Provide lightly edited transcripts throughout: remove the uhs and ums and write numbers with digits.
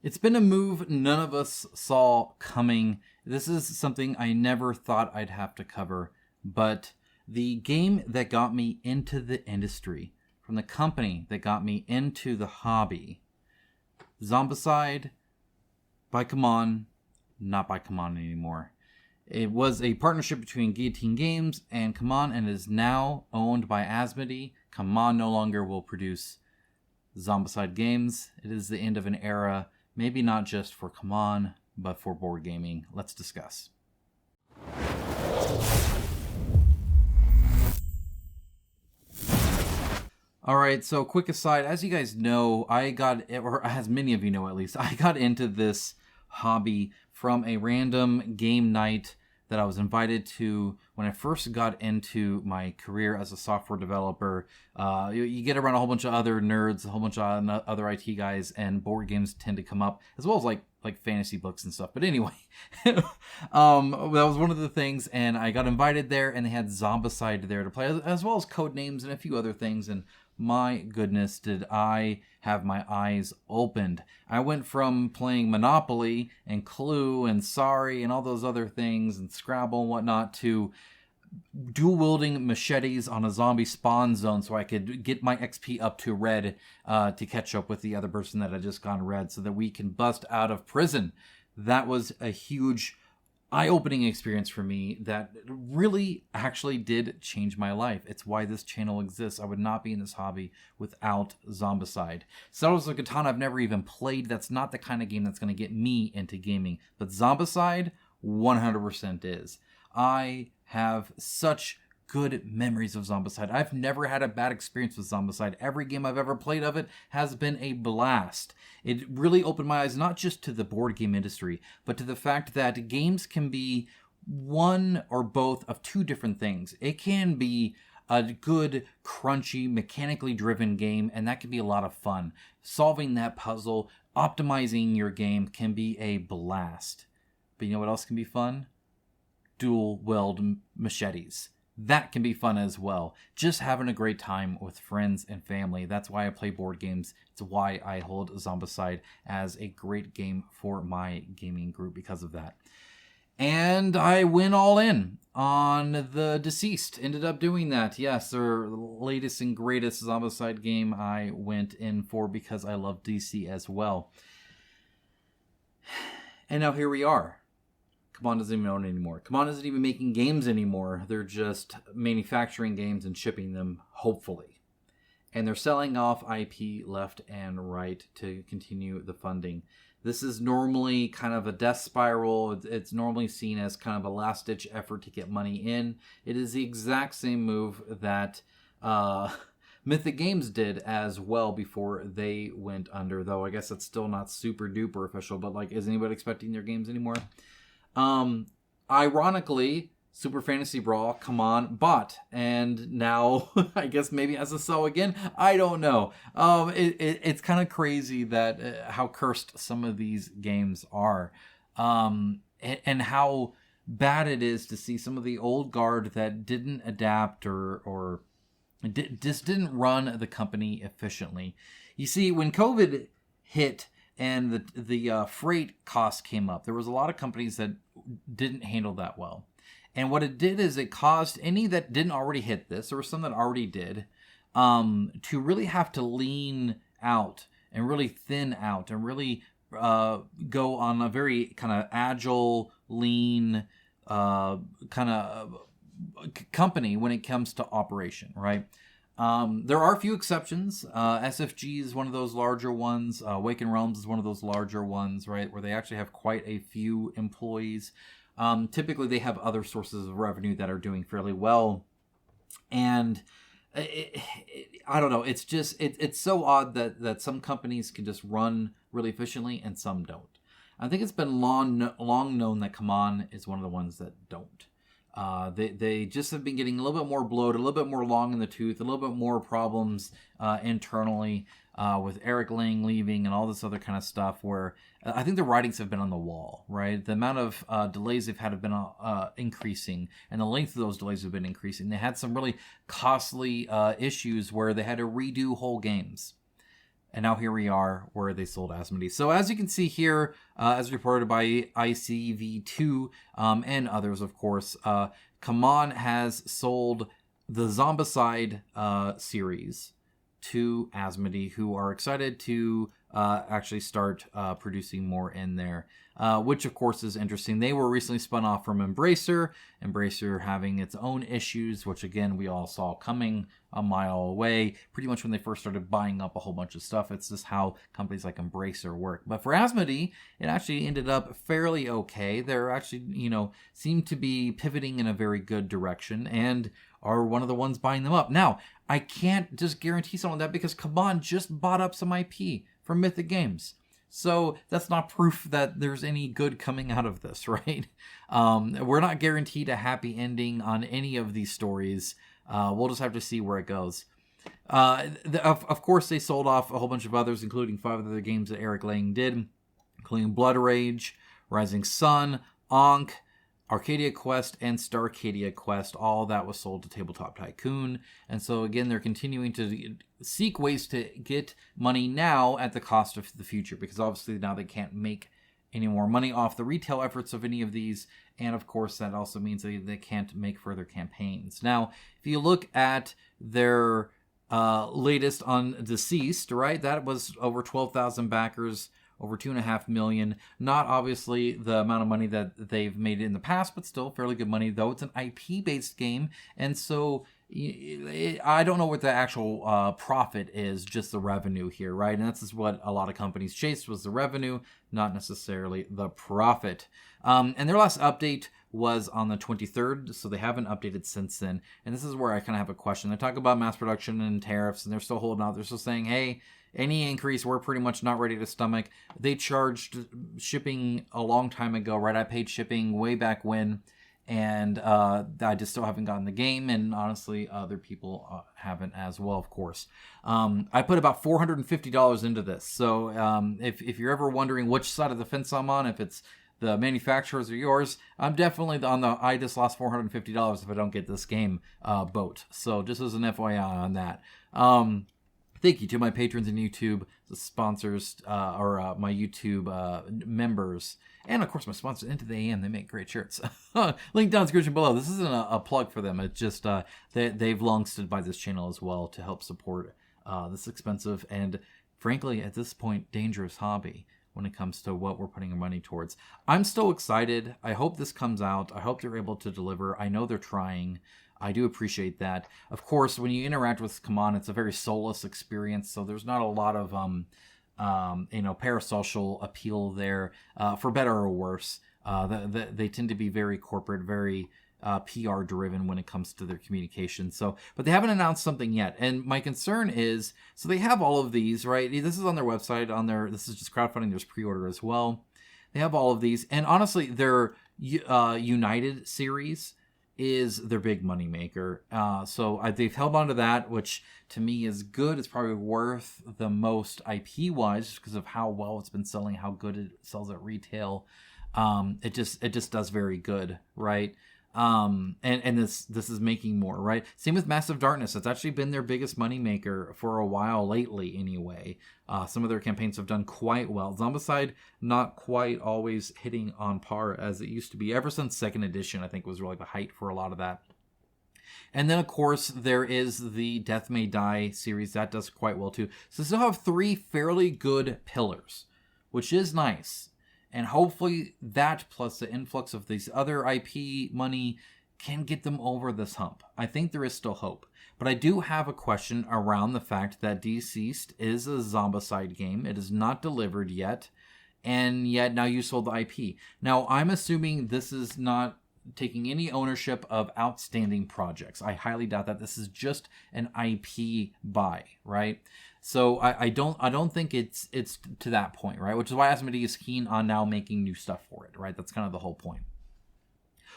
It's been a move none of us saw coming. This is something I never thought I'd have to cover, but the game that got me into the industry, from the company that got me into the hobby, Zombicide by CMON, not by CMON anymore. It was a partnership between Guillotine Games and CMON and is now owned by Asmodee. CMON no longer will produce Zombicide games. It is the end of an era, maybe not just for CMON, but for board gaming. Let's discuss. Alright, so quick aside, as you guys know, or as many of you know at least, I got into this hobby from a random game night that I was invited to when I first got into my career as a software developer. You get around a whole bunch of other nerds, a whole bunch of other IT guys, and board games tend to come up, as well as like fantasy books and stuff. But anyway, that was one of the things, and I got invited there, and they had Zombicide there to play, as well as Codenames and a few other things, and my goodness, did I have my eyes opened. I went from playing Monopoly and Clue and Sorry and all those other things and Scrabble and whatnot to dual-wielding machetes on a zombie spawn zone so I could get my XP up to red to catch up with the other person that had just gone red so that we can bust out of prison. That was a huge eye-opening experience for me that really actually did change my life. It's why this channel exists. I would not be in this hobby without Zombicide. Settlers of Catan I've never even played. That's not the kind of game that's going to get me into gaming. But Zombicide 100% is. I have such good memories of Zombicide. I've never had a bad experience with Zombicide. Every game I've ever played of it has been a blast. It really opened my eyes not just to the board game industry, but to the fact that games can be one or both of two different things. It can be a good, crunchy, mechanically driven game, and that can be a lot of fun. Solving that puzzle, optimizing your game can be a blast. But you know what else can be fun? Dual-wield machetes. That can be fun as well. Just having a great time with friends and family. That's why I play board games. It's why I hold Zombicide as a great game for my gaming group because of that. And I went all in on the Deceased. Ended up doing that. Yes, their latest and greatest Zombicide game I went in for because I love DC as well. And now here we are. CMON doesn't even own it anymore. CMON isn't even making games anymore. They're just manufacturing games and shipping them, hopefully. And they're selling off IP left and right to continue the funding. This is normally kind of a death spiral. It's normally seen as kind of a last-ditch effort to get money in. It is the exact same move that Mythic Games did as well before they went under, though I guess it's still not super-duper official, but like, is anybody expecting their games anymore? Ironically, Super Fantasy Brawl, CMON bought, and now I guess maybe has to sell again. I don't know. It's kind of crazy that how cursed some of these games are, and how bad it is to see some of the old guard that didn't adapt or just didn't run the company efficiently. You see, when COVID hit and the freight costs came up, there was a lot of companies that didn't handle that well. And what it did is it caused any that didn't already hit this, there were some that already did, to really have to lean out and really thin out and really go on a very kind of agile, lean kind of company when it comes to operation, right? There are a few exceptions. SFG is one of those larger ones. Awaken Realms is one of those larger ones, right, where they actually have quite a few employees. Typically, they have other sources of revenue that are doing fairly well. And I don't know. It's just, it's so odd that some companies can just run really efficiently and some don't. I think it's been long known that CMON is one of the ones that don't. They just have been getting a little bit more bloated, a little bit more long in the tooth, a little bit more problems internally with Eric Lang leaving and all this other kind of stuff where I think the writings have been on the wall, right? The amount of delays they've had have been increasing, and the length of those delays have been increasing. They had some really costly issues where they had to redo whole games. And now here we are where they sold Asmodee. So as you can see here, as reported by ICV2 and others, of course, CMON has sold the Zombicide series to Asmodee, who are excited to actually start producing more in there, which of course is interesting. They were recently spun off from Embracer having its own issues, which again we all saw coming a mile away pretty much when they first started buying up a whole bunch of stuff. It's just how companies like Embracer work. But for Asmodee, it actually ended up fairly okay. They're actually, seem to be pivoting in a very good direction and are one of the ones buying them up. Now, I can't just guarantee someone that because CMON just bought up some IP from Mythic Games. So that's not proof that there's any good coming out of this, right? We're not guaranteed a happy ending on any of these stories. We'll just have to see where it goes. Of course, they sold off a whole bunch of others, including 5 other games that Eric Lang did, including Blood Rage, Rising Sun, Ankh, Arcadia Quest, and Starcadia Quest. All that was sold to Tabletop Tycoon. And so again, they're continuing to seek ways to get money now at the cost of the future, because obviously now they can't make any more money off the retail efforts of any of these. And of course, that also means they can't make further campaigns. Now, if you look at their latest on Deceased, right, that was over 12,000 backers, over 2.5 million. Not obviously the amount of money that they've made in the past, but still fairly good money, though it's an IP-based game. And so I don't know what the actual profit is, just the revenue here, right? And that's what a lot of companies chased, was the revenue, not necessarily the profit. And their last update was on the 23rd, so they haven't updated since then. And this is where I kind of have a question. They talk about mass production and tariffs, and they're still holding out. They're still saying, hey, any increase, we're pretty much not ready to stomach. They charged shipping a long time ago, right? I paid shipping way back when, and I just still haven't gotten the game, and honestly, other people haven't as well, of course. I put about $450 into this, so if you're ever wondering which side of the fence I'm on, if it's the manufacturers or yours, I'm definitely on the I just lost $450 if I don't get this game boat. So just as an FYI on that. Thank you to my patrons in YouTube, the sponsors, or my YouTube members, and of course my sponsors, Into the AM. They make great shirts. Link down in the description below. This isn't a plug for them. It's just they've long stood by this channel as well to help support this expensive and, frankly, at this point, dangerous hobby when it comes to what we're putting our money towards. I'm still excited. I hope this comes out. I hope they're able to deliver. I know they're trying. I do appreciate that. Of course, when you interact with CMON, it's a very soulless experience, so there's not a lot of parasocial appeal there, for better or worse. They tend to be very corporate, very PR driven when it comes to their communication. So, but they haven't announced something yet. And my concern is, so they have all of these, right? This is on their website, this is just crowdfunding, there's pre-order as well. They have all of these. And honestly, their United series is their big money maker. So they've held on to that, which to me is good. It's probably worth the most IP wise, just because of how well it's been selling, how good it sells at retail. It just does very good, right? And this is making more, right? Same with Massive Darkness. It's actually been their biggest money maker for a while lately anyway. Some of their campaigns have done quite well. Zombicide, not quite always hitting on par as it used to be. Ever since 2nd edition, I think was really the height for a lot of that. And then, of course, there is the Death May Die series. That does quite well, too. So they still have 3 fairly good pillars, which is nice. And hopefully that, plus the influx of these other IP money, can get them over this hump. I think there is still hope. But I do have a question around the fact that Deceased is a Zombicide game. It is not delivered yet. And yet now you sold the IP. Now, I'm assuming this is not taking any ownership of outstanding projects. I highly doubt that. This is just an IP buy, right? So I don't think it's to that point, right? Which is why Asmodee is keen on now making new stuff for it, right? That's kind of the whole point.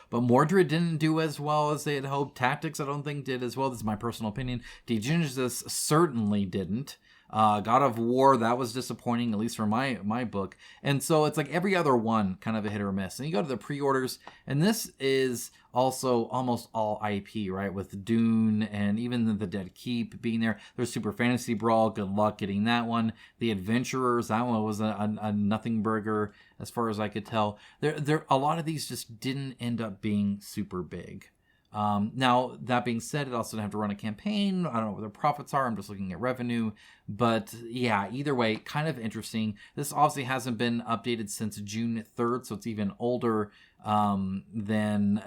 But Mordred didn't do as well as they had hoped. Tactics, I don't think, did as well. This is my personal opinion. Degenesis certainly didn't. God of War, that was disappointing, at least for my book. And so it's like every other one kind of a hit or miss. And you go to the pre-orders, and this is also almost all IP, right? With Dune and even the Dead Keep being there. There's Super Fantasy Brawl. Good luck getting that one. The Adventurers, that one was a nothing burger as far as I could tell. There a lot of these just didn't end up being super big. Now, that being said, it also didn't have to run a campaign. I don't know what their profits are. I'm just looking at revenue. But yeah, either way, kind of interesting. This obviously hasn't been updated since June 3rd, so it's even older than,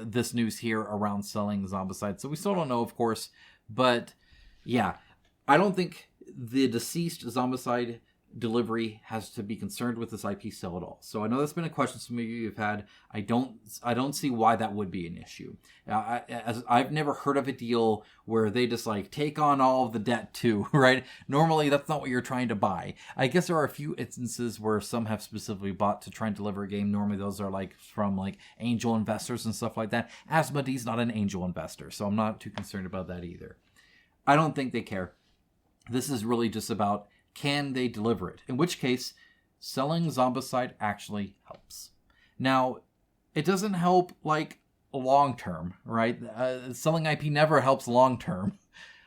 this news here around selling Zombicide. So we still don't know, of course. But yeah, I don't think the deceased Zombicide delivery has to be concerned with this IP sale at all. So I know that's been a question some of you have had. I don't see why that would be an issue. I've never heard of a deal where they just like take on all of the debt too, right? Normally that's not what you're trying to buy. I guess there are a few instances where some have specifically bought to try and deliver a game. Normally those are like from like angel investors and stuff like that. Asmodee's not an angel investor, so I'm not too concerned about that either. I don't think they care. This is really just about, can they deliver it? In which case, selling Zombicide actually helps. Now, it doesn't help like long term, right? Selling IP never helps long term.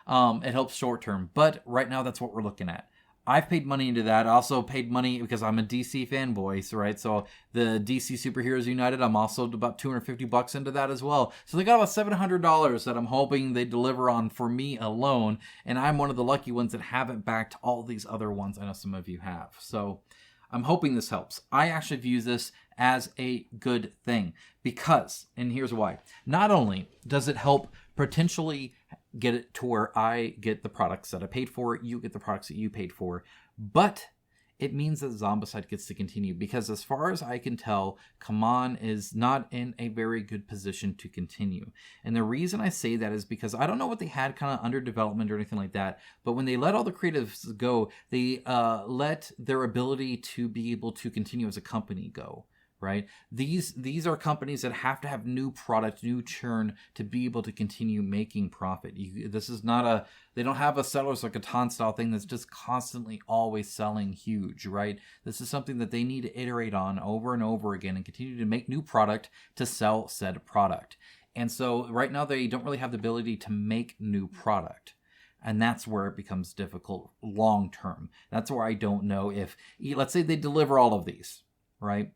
It helps short term. But right now, that's what we're looking at. I've paid money into that. I also paid money because I'm a DC fanboy, right? So the DC Superheroes United, I'm also about $250 into that as well. So they got about $700 that I'm hoping they deliver on for me alone. And I'm one of the lucky ones that haven't backed all these other ones. I know some of you have. So I'm hoping this helps. I actually view this as a good thing because, and here's why. Not only does it help potentially get it to where I get the products that I paid for, you get the products that you paid for, but it means that Zombicide gets to continue because as far as I can tell, CMON is not in a very good position to continue. And the reason I say that is because I don't know what they had kind of under development or anything like that, but when they let all the creatives go, they let their ability to be able to continue as a company go. Right? These are companies that have to have new product, new churn to be able to continue making profit. This is not they don't have a Settlers of Catan style thing that's just constantly always selling huge, right? This is something that they need to iterate on over and over again and continue to make new product to sell said product. And so right now they don't really have the ability to make new product. And that's where it becomes difficult long term. That's where I don't know if, let's say they deliver all of these, right?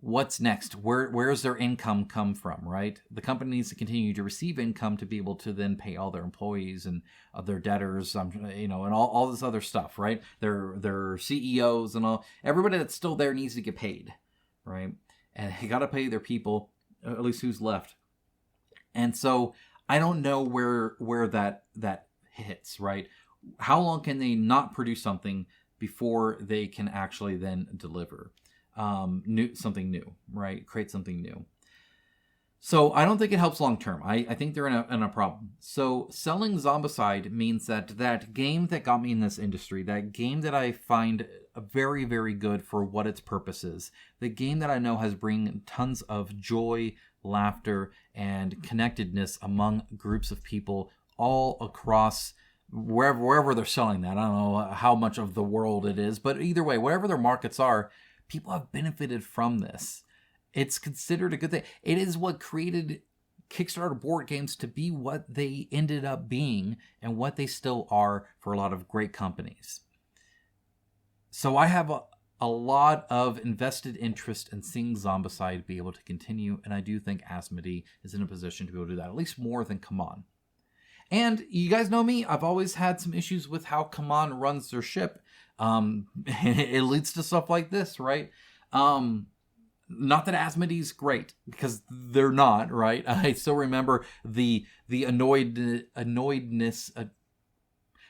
What's next? Where's their income come from, right? The company needs to continue to receive income to be able to then pay all their employees and their debtors, and all this other stuff, right? Their CEOs and all. Everybody that's still there needs to get paid, right? And they got to pay their people, at least who's left. And so I don't know where that hits, right? How long can they not produce something before they can actually then deliver? Something new, right? Create something new. So I don't think it helps long term. I think they're in a problem. So selling Zombicide means that game that got me in this industry, that game that I find very, very good for what its purpose is, the game that I know has bring tons of joy, laughter, and connectedness among groups of people all across wherever they're selling that. I don't know how much of the world it is, but either way, whatever their markets are, people have benefited from this. It's considered a good thing. It is what created Kickstarter board games to be what they ended up being and what they still are for a lot of great companies. So I have a lot of invested interest in seeing Zombicide be able to continue, and I do think Asmodee is in a position to be able to do that, at least more than CMON. And you guys know me, I've always had some issues with how CMON runs their ship. It leads to stuff like this, right? Not that Asmodee's great, because they're not, right? I still remember the annoyedness,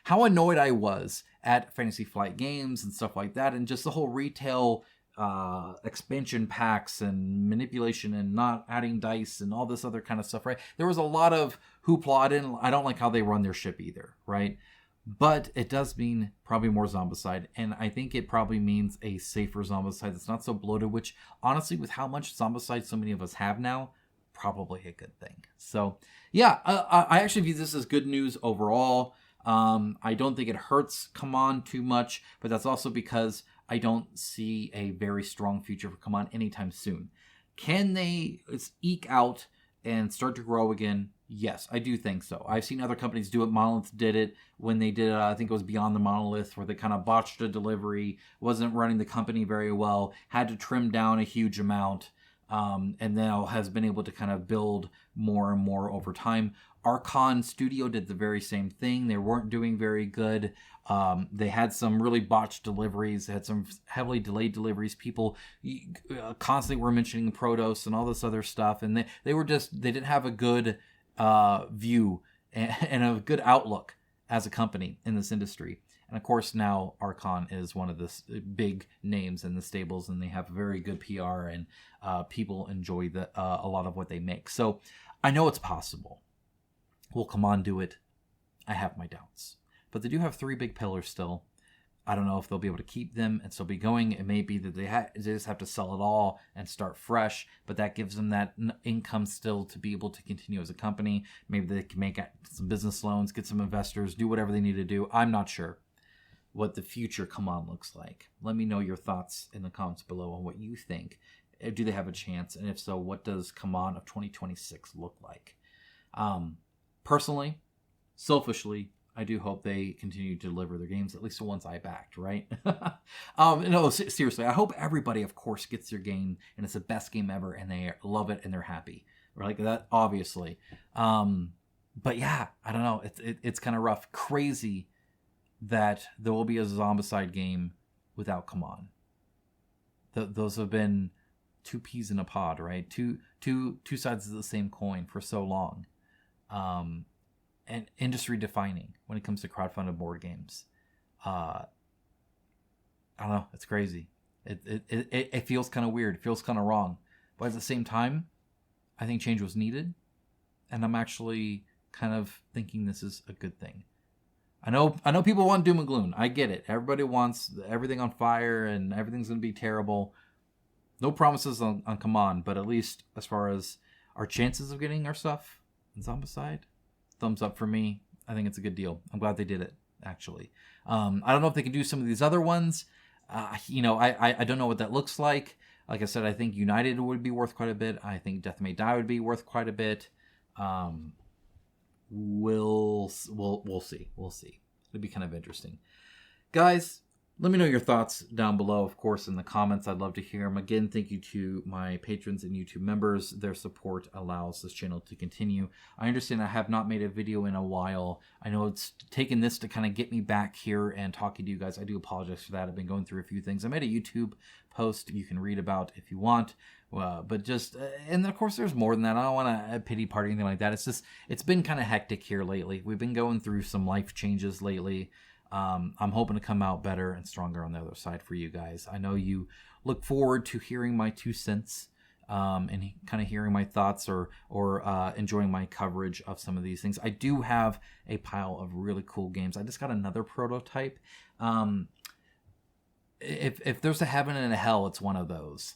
how annoyed I was at Fantasy Flight Games and stuff like that, and just the whole retail expansion packs and manipulation and not adding dice and all this other kind of stuff, right? There was a lot of hoopla. I don't like how they run their ship either, right? But it does mean probably more Zombicide, and I think it probably means a safer Zombicide that's not so bloated, which honestly, with how much Zombicide so many of us have now, probably a good thing. So yeah, I actually view this as good news overall. I don't think it hurts CMON too much, but that's also because I don't see a very strong future for CMON anytime soon. Can they eke out and start to grow again? Yes, I do think so. I've seen other companies do it. Monolith did it when they did, I think it was Beyond the Monolith, where they kind of botched a delivery, wasn't running the company very well, had to trim down a huge amount, and now has been able to kind of build more and more over time. Archon Studio did the very same thing. They weren't doing very good. They had some really botched deliveries. They had some heavily delayed deliveries. People constantly were mentioning Protos and all this other stuff, and they didn't have a good view and a good outlook as a company in this industry. And of course, now Archon is one of the big names in the stables, and they have very good PR, and people enjoy a lot of what they make. So I know it's possible. Will CMON do it? I have my doubts. But they do have 3 big pillars still. I don't know if they'll be able to keep them and still be going. It may be that they just have to sell it all and start fresh, but that gives them that income still to be able to continue as a company. Maybe they can make some business loans, get some investors, do whatever they need to do. I'm not sure what the future CMON looks like. Let me know your thoughts in the comments below on what you think. Do they have a chance? And if so, what does CMON of 2026 look like? Personally, selfishly, I do hope they continue to deliver their games, at least the ones I backed, right? No, seriously, I hope everybody, of course, gets their game and it's the best game ever and they love it and they're happy. Like that, obviously. But yeah, I don't know. It's kind of rough. Crazy that there will be a Zombicide game without CMON. Those have been 2 peas in a pod, right? Two sides of the same coin for so long. And industry defining when it comes to crowdfunded board games. I don't know. It's crazy. It feels kind of weird. It feels kind of wrong. But at the same time, I think change was needed. And I'm actually kind of thinking this is a good thing. I know people want doom and gloom. I get it. Everybody wants everything on fire and everything's going to be terrible. No promises on CMON, but at least as far as our chances of getting our stuff in Zombicide, thumbs up for me. I think it's a good deal. I'm glad they did it, actually. I don't know if they can do some of these other ones. I don't know what that looks like. Like I said, I think United would be worth quite a bit. I think Death May Die would be worth quite a bit. We'll see. We'll see. It'll be kind of interesting. Guys, let me know your thoughts down below, of course, in the comments. I'd love to hear them. Again, thank you to my patrons and YouTube members. Their support allows this channel to continue. I understand I have not made a video in a while. I know it's taken this to kind of get me back here and talking to you guys. I do apologize for that. I've been going through a few things. I made a YouTube post you can read about if you want. But just, and of course there's more than that. I don't want a pity party or anything like that. It's just, it's been kind of hectic here lately. We've been going through some life changes lately. I'm hoping to come out better and stronger on the other side for you guys. I know you look forward to hearing my 2 cents and kind of hearing my thoughts or enjoying my coverage of some of these things. I do have a pile of really cool games. I just got another prototype. If there's a heaven and a hell, it's one of those.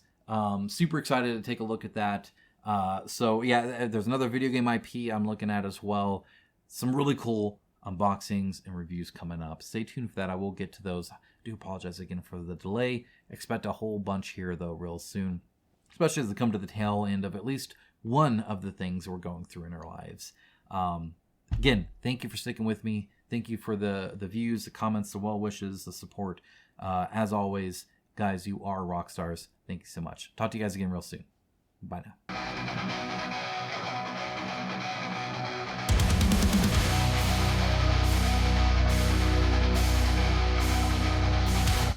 Super excited to take a look at that. So yeah, there's another video game IP I'm looking at as well. Some really cool unboxings and reviews coming up. Stay tuned for that. I will get to those. I do apologize again for the delay. Expect a whole bunch here though real soon, especially as they come to the tail end of at least one of the things we're going through in our lives. Again, thank you for sticking with me. Thank you for the views, the comments, the well wishes, the support. As always, guys, you are rock stars. Thank you so much. Talk to you guys again real soon. Bye now.